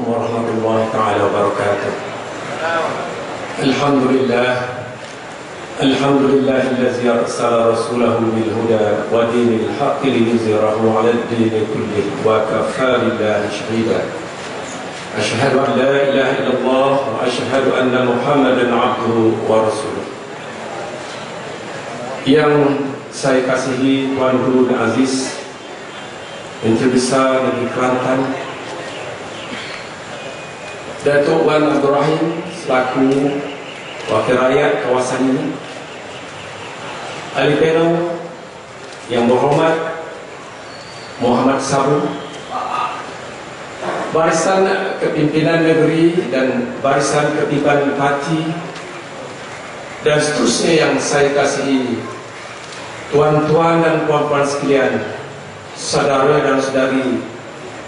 warahmatullahi taala wabarakatuh. Alhamdulillahillazi arsala rasulahu bil huda wa dinil haqqi liyuzhirahu 'ala ad-dini kullih wa kafaa billahi shahida. Asyhadu an la ilaha illallah wa asyhadu anna Muhammadan 'abduhu wa rasuluh. Yang saya kasihi Tuan Guru dan Aziz, Menteri Besar Negeri Kelantan, Datuk Wan Abdul Rahim selaku wakil rakyat kawasan ini, ahli panel yang berhormat Muhammad Sabu, barisan kepimpinan negeri dan barisan kepimpinan parti, dan seterusnya yang saya kasihi tuan-tuan dan puan-puan sekalian, saudara dan saudari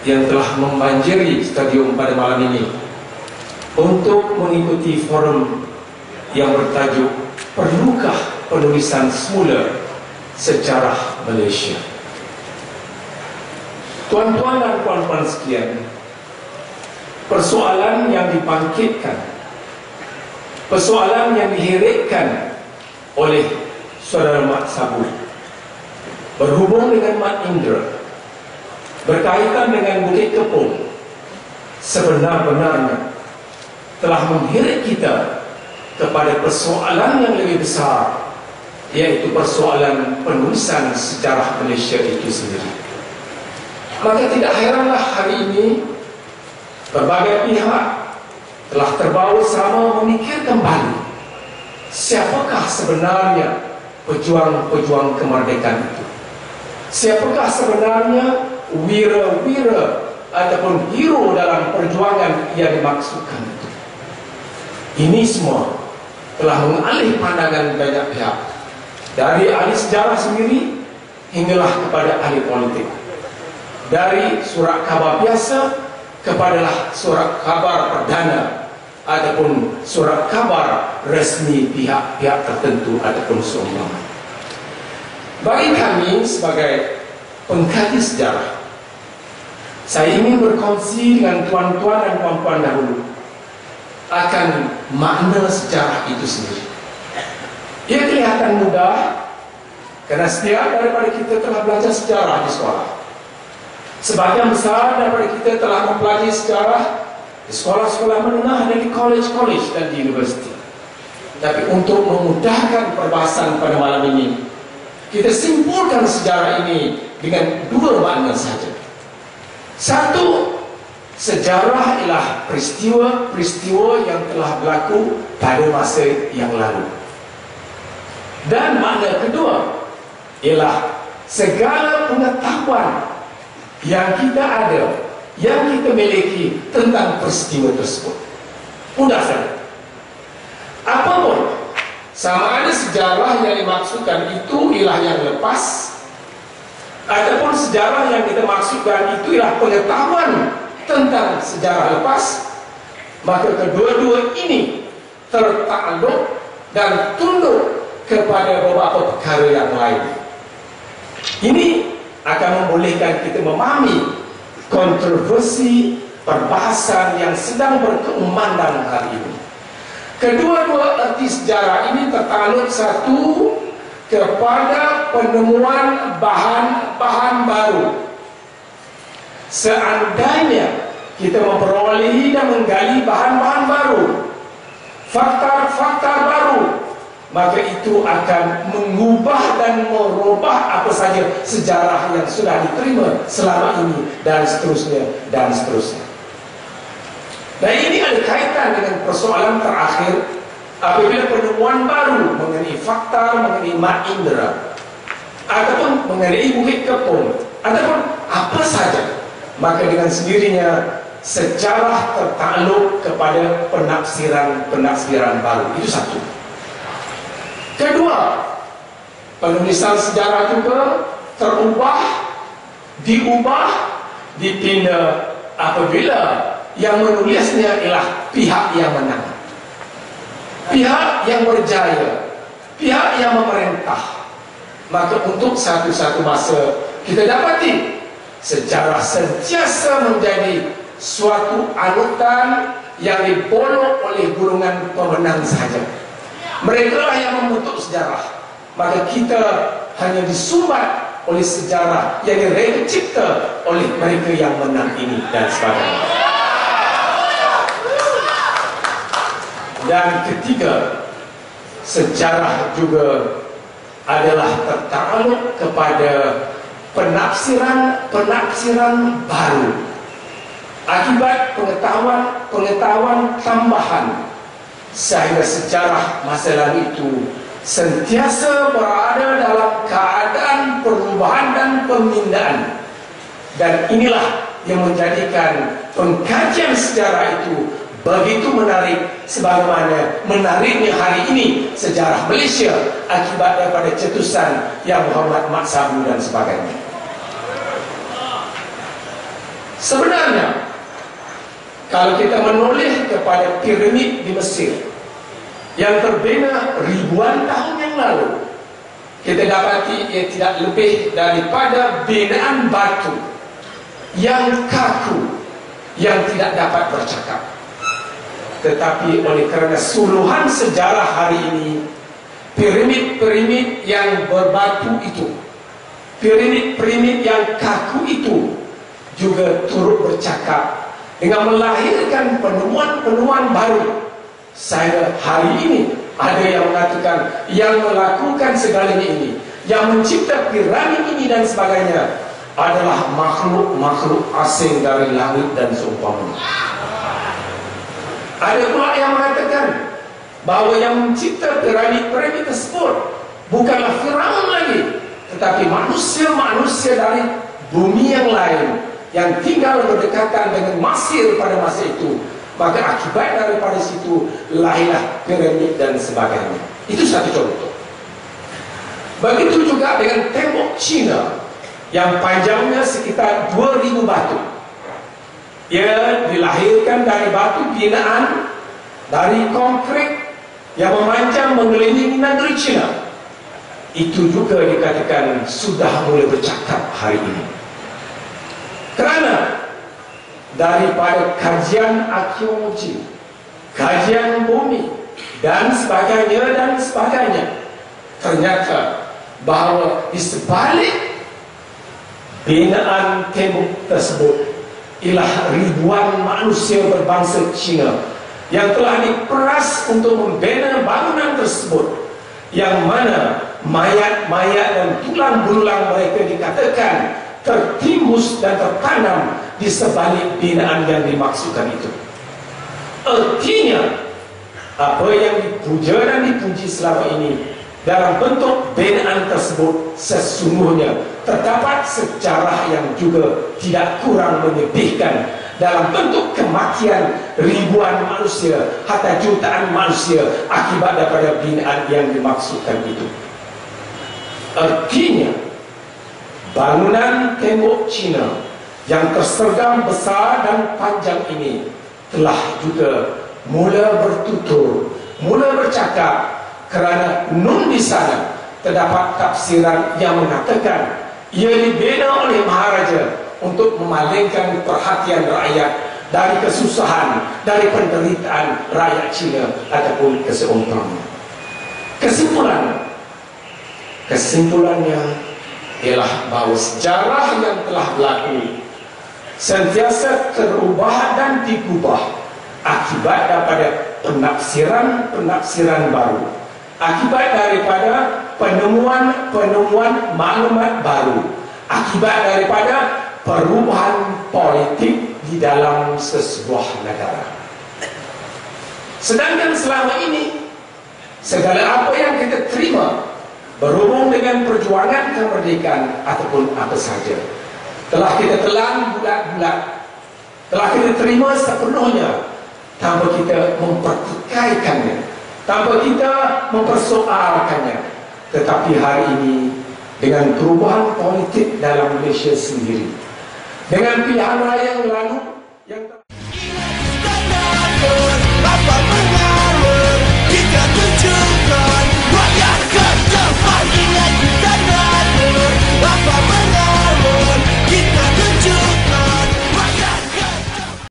yang telah membanjiri stadium pada malam ini untuk mengikuti forum yang bertajuk "Perlukah Penulisan Semula Sejarah Malaysia?" Tuan-tuan dan puan-puan sekalian, persoalan yang dibangkitkan, persoalan yang diheretkan oleh Saudara Mat Sabu berhubung dengan Mat Indra, berkaitan dengan Bukit Kepong, sebenar-benarnya telah mengheret kita kepada persoalan yang lebih besar, yaitu persoalan penulisan sejarah Malaysia itu sendiri. Maka tidak heranlah hari ini berbagai pihak telah terbawa sama memikir kembali siapakah sebenarnya pejuang-pejuang kemerdekaan itu, siapakah sebenarnya wira-wira ataupun hero dalam perjuangan yang dimaksudkan itu. Ini semua telah mengalih pandangan banyak pihak, dari ahli sejarah sendiri hinggalah kepada ahli politik, dari surat khabar biasa kepadalah surat khabar perdana ataupun surat khabar resmi pihak-pihak tertentu ataupun seumpama. Bagi kami sebagai pengkaji sejarah, saya ingin berkongsi dengan tuan-tuan dan puan-puan dahulu akan makna sejarah itu sendiri. Ia kelihatan mudah kerana setiap daripada kita telah belajar sejarah di sekolah. Sebahagian besar daripada kita telah mempelajari sejarah di sekolah-sekolah menengah dan di college-college dan di universiti. Tapi untuk memudahkan perbahasan pada malam ini, kita simpulkan sejarah ini dengan dua makna saja. Satu, sejarah ialah peristiwa-peristiwa yang telah berlaku pada masa yang lalu. Dan makna kedua ialah segala pengetahuan yang kita ada, yang kita miliki tentang peristiwa tersebut. Mudah saja. Apapun, sama ada sejarah yang dimaksudkan itu ialah yang lepas, ataupun sejarah yang kita maksudkan itu ialah pengetahuan tentang sejarah lepas, maka kedua-dua ini tertakluk dan tunduk kepada beberapa perkara yang lain. Ini akan membolehkan kita memahami kontroversi perbahasan yang sedang berkeumandang hari ini. Kedua-dua erti sejarah ini tertakluk satu kepada penemuan bahan-bahan baru. Seandainya kita memperolehi dan menggali bahan-bahan baru, fakta-fakta baru, maka itu akan mengubah dan merubah apa saja sejarah yang sudah diterima selama ini, dan seterusnya dan seterusnya. Dan ini ada kaitan dengan persoalan terakhir, apabila penemuan baru mengenai fakta, mengenai Mat Indra, ataupun mengenai Bukit Kepong, ataupun apa saja, maka dengan sendirinya sejarah tertakluk kepada penafsiran baru. Itu satu. Kedua, penulisan sejarah juga diubah, dipindah apabila yang menulisnya ialah pihak yang menang, pihak yang berjaya, pihak yang memerintah. Maka untuk satu-satu masa kita dapati sejarah sentiasa menjadi suatu anutan yang dibolok oleh golongan pemenang saja. Mereka lah yang membentuk sejarah. Maka kita hanya disumbat oleh sejarah yang direka cipta oleh mereka yang menang ini dan sebagainya. Dan ketiga, sejarah juga adalah tertakluk kepada penafsiran baru akibat pengetahuan tambahan, sehingga sejarah masa lalu itu sentiasa berada dalam keadaan perubahan dan pemindaan. Dan inilah yang menjadikan pengkajian sejarah itu begitu menarik, sebagaimana menariknya hari ini sejarah Malaysia akibat daripada cetusan Yang Berhormat Mat Sabu dan sebagainya. Sebenarnya kalau kita menoleh kepada piramid di Mesir yang terbina ribuan tahun yang lalu, kita dapati ia tidak lebih daripada binaan batu yang kaku, yang tidak dapat bercakap. Tetapi oleh kerana suluhan sejarah hari ini, piramid-piramid yang berbatu itu, piramid-piramid yang kaku itu juga turut bercakap dengan melahirkan penemuan-penemuan baru. Sehingga hari ini ada yang mengatakan yang melakukan segalanya ini, yang mencipta piramid ini dan sebagainya adalah makhluk-makhluk asing dari langit dan seumpamanya. Ada pula yang mengatakan bahawa yang mencipta piramid-piramid tersebut bukanlah Firaun lagi, tetapi manusia-manusia dari bumi yang lain yang tinggal berdekatan dengan Mesir pada masa itu. Maka akibat daripada situ lahirlah piramid dan sebagainya. Itu satu contoh. Begitu juga dengan tembok Cina yang panjangnya sekitar 2000 batu. Ia dilahirkan dari batu binaan, dari konkrit yang memanjang mengelilingi negeri Cina. Itu juga dikatakan sudah mulai bercakap hari ini. Kerana daripada kajian arkeologi, kajian bumi dan sebagainya, ternyata bahawa di sebalik binaan tembok tersebut ialah ribuan manusia berbangsa Cina yang telah diperas untuk membina bangunan tersebut, yang mana mayat-mayat dan tulang belulang mereka dikatakan tertimbus dan tertanam di sebalik binaan yang dimaksudkan itu. Artinya apa yang dipuja dan dipuji selama ini dalam bentuk binaan tersebut sesungguhnya terdapat sejarah yang juga tidak kurang menyedihkan dalam bentuk kematian ribuan manusia hatta jutaan manusia akibat daripada binaan yang dimaksudkan itu. Artinya bangunan tembok Cina yang tersergam besar dan panjang ini telah juga mula bertutur, mula bercakap, kerana nun di sana terdapat tafsiran yang mengatakan ia dibina oleh Maharaja untuk memalingkan perhatian rakyat dari kesusahan, dari penderitaan rakyat Cina ataupun keseumpamanya. Kesimpulannya ialah bahawa sejarah yang telah berlaku sentiasa terubah dan digubah akibat daripada penafsiran baru, akibat daripada penemuan maklumat baru, akibat daripada perubahan politik di dalam sesebuah negara. Sedangkan selama ini segala apa yang kita terima berhubung dengan perjuangan kemerdekaan ataupun apa saja telah kita telan bulat-bulat, telah kita terima sepenuhnya tanpa kita mempertikaikannya, tanpa kita mempersoalkannya. Tetapi hari ini dengan perubahan politik dalam Malaysia sendiri, dengan pilihan raya yang lalu yang